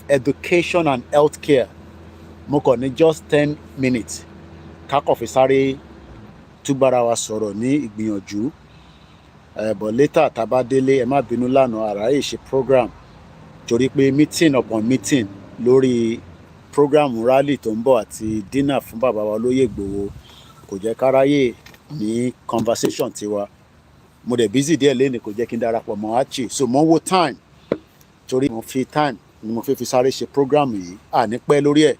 education and healthcare. Mo kàn ní just 10 minutes ká kàn fi sáré túbára wa sọ̀rọ̀ ní ìgbìyànjú. But later tá a bá délé, ẹ má bínú lánàá àráyè ṣe program torí pé meeting upon meeting lórí program rally tó ń bọ̀ àti dinner fún bàbá wa Olóyè Ìgbòho kò jẹ́ káráyè ní conversation tiwa. Mo dẹ̀ busy díẹ̀ lẹ́nìí kò jẹ́ kí n darapọ̀ mọ́ Archie, so mo ń wo time torí mo fi time ni mo fi sáré ṣe program yìí ní pẹ́ lórí ẹ̀.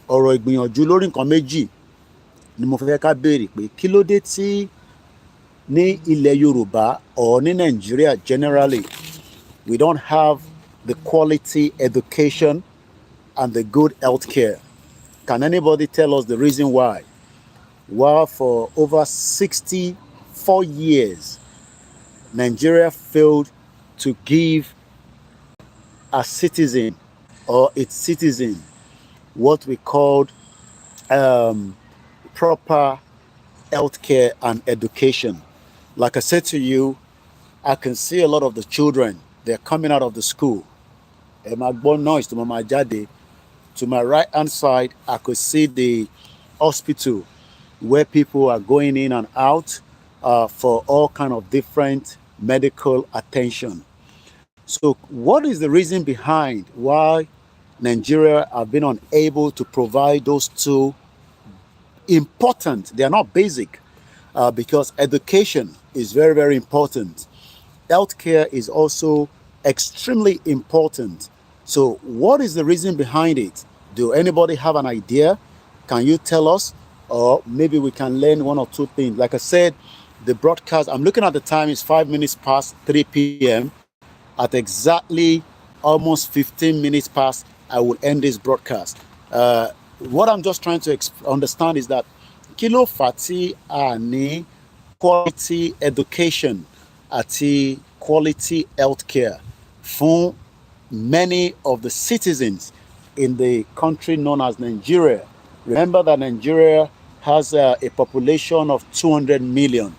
Ọ̀rọ̀ ìgbìyànjú lórí nǹkan méjì ni mo fẹ́ ká béèrè pé kí ló dé tí ní ilẹ̀ Yorùbá or ní Nigeria generally we don't have the quality education and the good healthcare. Can anybody tell us the reason why? Well, for over 64 years, Nigeria failed to give a citizen or its citizen what we called proper healthcare and education. Like I said to you, I can see a lot of the children, they're coming out of the school. And my noise to my jade. To my right hand side, I could see the hospital where people are going in and out for all kind of different medical attention. So what is the reason behind why Nigeria have been unable to provide those two important, they are not basic, because education is very, very important. Healthcare is also extremely important. So what is the reason behind it? Do anybody have an idea? Can you tell us? Or maybe we can learn one or two things. Like I said, the broadcast, I'm looking at the time, it's 5 minutes past 3 p.m. At exactly almost 15 minutes past, I will end this broadcast. What I'm just trying to understand is that kilo fati ani quality education ati quality healthcare for many of the citizens in the country known as Nigeria. Remember that Nigeria has a population of 200 million.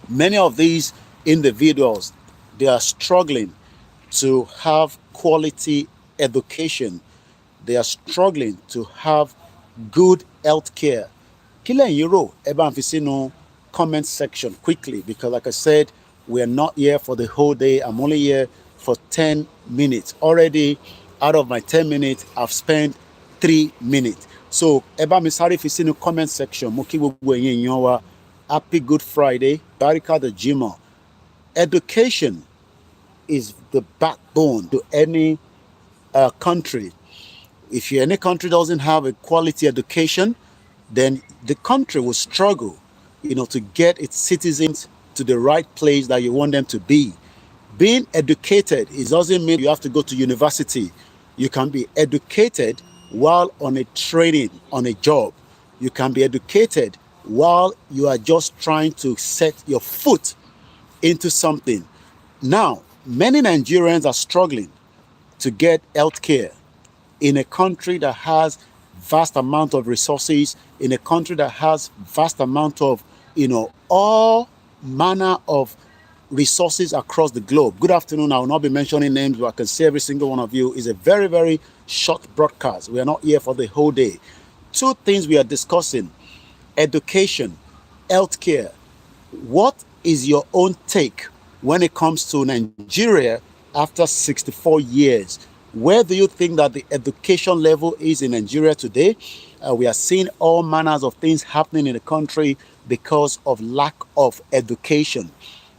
Many of these individuals, they are struggling to have quality education. They are struggling to have good health care. Kile Euro, Eba Fisino comment section quickly, because like I said, we are not here for the whole day. I'm only here for 10 minutes. Already out of my 10 minutes, I've spent 3 minutes. So Eba Misari Fisino comment section, Moki Yenyowa, Happy Good Friday, Barika the Jimo. Education is the backbone to any country. If any country doesn't have a quality education, then the country will struggle, to get its citizens to the right place that you want them to be. Being educated, it doesn't mean you have to go to university. You can be educated while on a training, on a job. You can be educated while you are just trying to set your foot into something. Now, many Nigerians are struggling to get health care in a country that has vast amount of resources, in a country that has vast amount of, all manner of resources across the globe. Good afternoon. I will not be mentioning names, but I can see every single one of you. Is a very, very short broadcast. We are not here for the whole day. Two things we are discussing: education, healthcare. What is your own take when it comes to Nigeria after 64 years? Where do you think that the education level is in Nigeria today? We are seeing all manners of things happening in the country because of lack of education.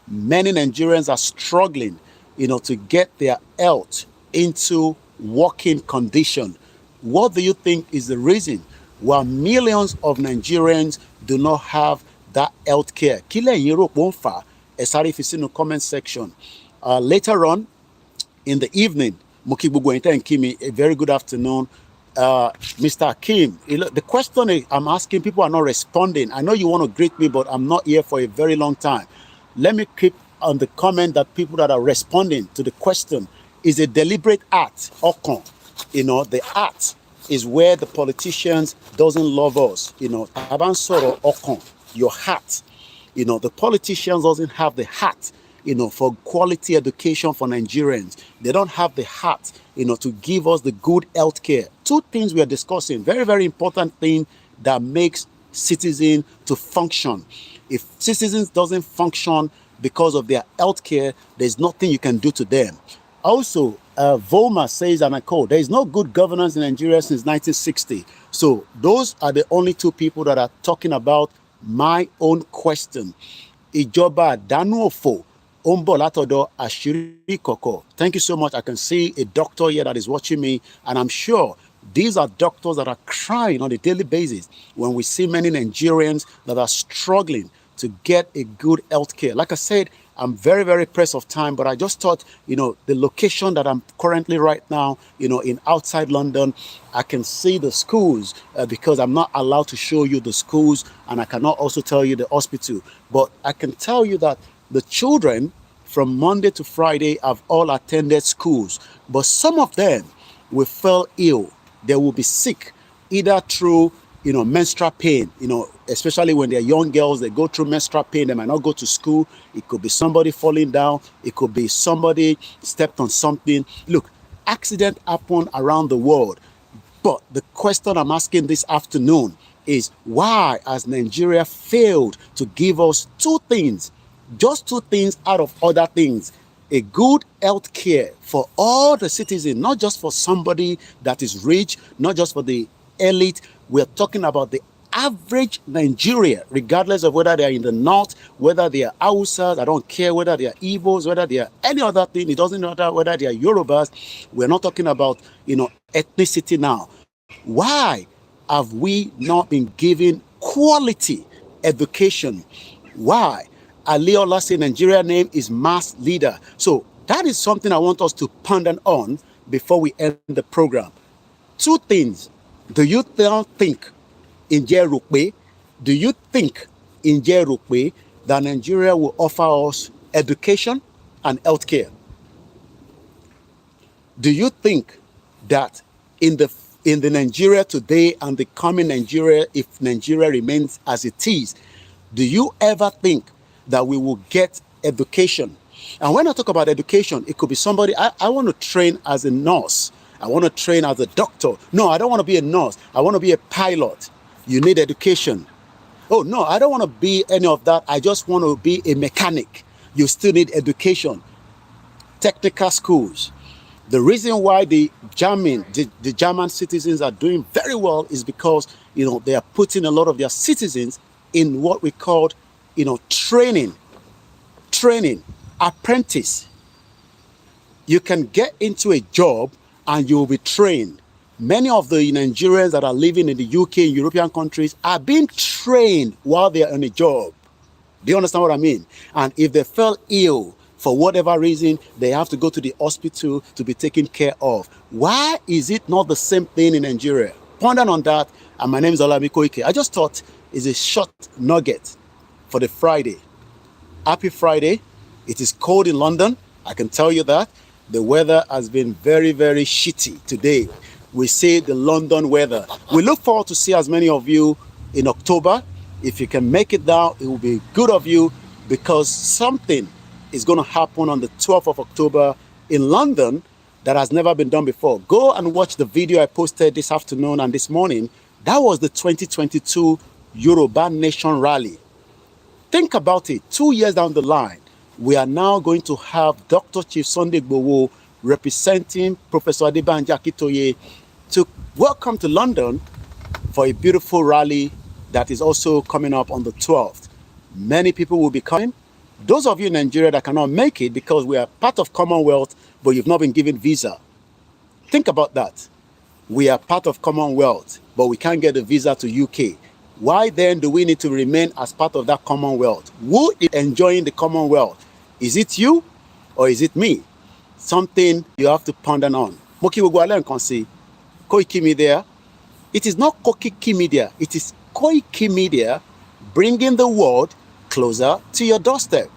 Many Nigerians are struggling, to get their health into working condition. What do you think is the reason why millions of Nigerians do not have that health care? Kile Europe won't far. Esari Fisino comment section. Later on in the evening, Muki Buguente and Kimi, a very good afternoon. Mr. Akim, the question I'm asking, people are not responding. I know you want to greet me, but I'm not here for a very long time. Let me keep on the comment that people that are responding to the question is a deliberate act. Okon, the act is where the politicians doesn't love us. Abansoro Okon, your heart. The politicians doesn't have the heart, for quality education for Nigerians. They don't have the heart, to give us the good health care. Two things we are discussing, very, very important thing that makes citizens to function. If citizens doesn't function because of their health care, there's nothing you can do to them. Also, Volma says, and I quote, there is no good governance in Nigeria since 1960. So those are the only two people that are talking about my own question. Ìjọba àdánù òfò ó ń bọ̀ látọ̀dọ̀ àṣírí ìkọ̀kọ̀. Thank you so much. I can see a doctor here that is watching me, and I'm sure these are doctors that are crying on a daily basis when we see many Nigerians that are struggling to get a good health care. Like I said, I'm very, very pressed of time, but I just thought, the location that I'm currently right now, in outside London, I can see the schools because I'm not allowed to show you the schools, and I cannot also tell you the hospital. But I can tell you that the children from Monday to Friday have all attended schools, but some of them will fall ill. They will be sick, either through menstrual pain, especially when they're young girls, they go through menstrual pain, they might not go to school. It could be somebody falling down. It could be somebody stepped on something. Look, accidents happen around the world. But the question I'm asking this afternoon is, why has Nigeria failed to give us two things, just two things out of other things? A good health care for all the citizens, not just for somebody that is rich, not just for the elite. We're talking about the average Nigeria, regardless of whether they're in the north, whether they are Hausas, I don't care whether they are Igbos, whether they are any other thing. It doesn't matter whether they are Yorubas. We're not talking about, ethnicity now. Why have we not been given quality education? Why? Aliola say Nigeria name is mass leader. So that is something I want us to ponder on before we end the program. Two things. Do you think in Jerukwe, that Nigeria will offer us education and healthcare? Do you think that in the Nigeria today and the coming Nigeria, if Nigeria remains as it is, do you ever think that we will get education? And when I talk about education, it could be somebody, I want to train as a nurse. I want to train as a doctor. No, I don't want to be a nurse. I want to be a pilot. You need education. Oh, no, I don't want to be any of that. I just want to be a mechanic. You still need education. Technical schools. The reason why the German citizens are doing very well is because, they are putting a lot of their citizens in what we call, training, apprentice. You can get into a job and you will be trained. Many of the Nigerians that are living in the UK and European countries are being trained while they are on a job. Do you understand what I mean? And if they fell ill for whatever reason, they have to go to the hospital to be taken care of. Why is it not the same thing in Nigeria? Ponder on that. And my name is OLAYOMI KOIKI. I just thought it's a short nugget for the Friday. Happy Friday. It is cold in London. I can tell you that. The weather has been very, very shitty today. We see the London weather. We look forward to see as many of you in October. If you can make it down, it will be good of you, because something is going to happen on the 12th of October in London that has never been done before. Go and watch the video I posted this afternoon and this morning. That was the 2022 Yoruba Nation Rally. Think about it. 2 years down the line, we are now going to have Dr. Chief Sunday Igboho representing Professor Adebanji Akintoye to welcome to London for a beautiful rally that is also coming up on the 12th. Many people will be coming. Those of you in Nigeria that cannot make it because we are part of Commonwealth, but you've not been given visa. Think about that. We are part of Commonwealth, but we can't get a visa to UK. Why then do we need to remain as part of that Commonwealth? Who is enjoying the Commonwealth? Is it you or is it me? Something you have to ponder on. Koikimedia. It is not Koikimedia. It is Koikimedia, bringing the world closer to your doorstep.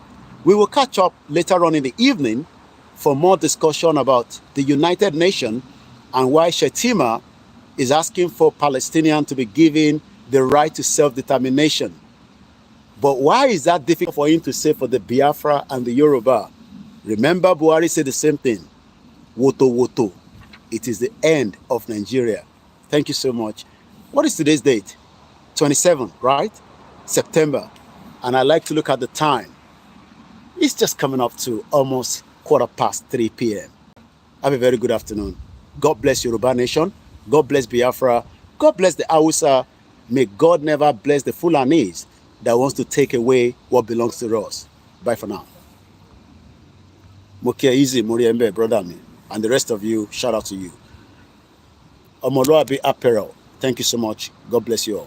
We will catch up later on in the evening for more discussion about the United Nations and why Shetima is asking for Palestinians to be given the right to self-determination. But why is that difficult for him to say for the Biafra and the Yoruba? Remember, Buhari said the same thing. Woto woto. It is the end of Nigeria. Thank you so much. What is today's date? 27, right? September. And I like to look at the time. It's just coming up to almost 3:15 p.m. Have a very good afternoon. God bless Yoruba Nation. God bless Biafra. God bless the Hausa. May God never bless the Fulanis that wants to take away what belongs to us. Bye for now. Mokia Easy, Muriembe, brother me. And the rest of you, shout out to you. Omoloabi Apparel. Thank you so much. God bless you all.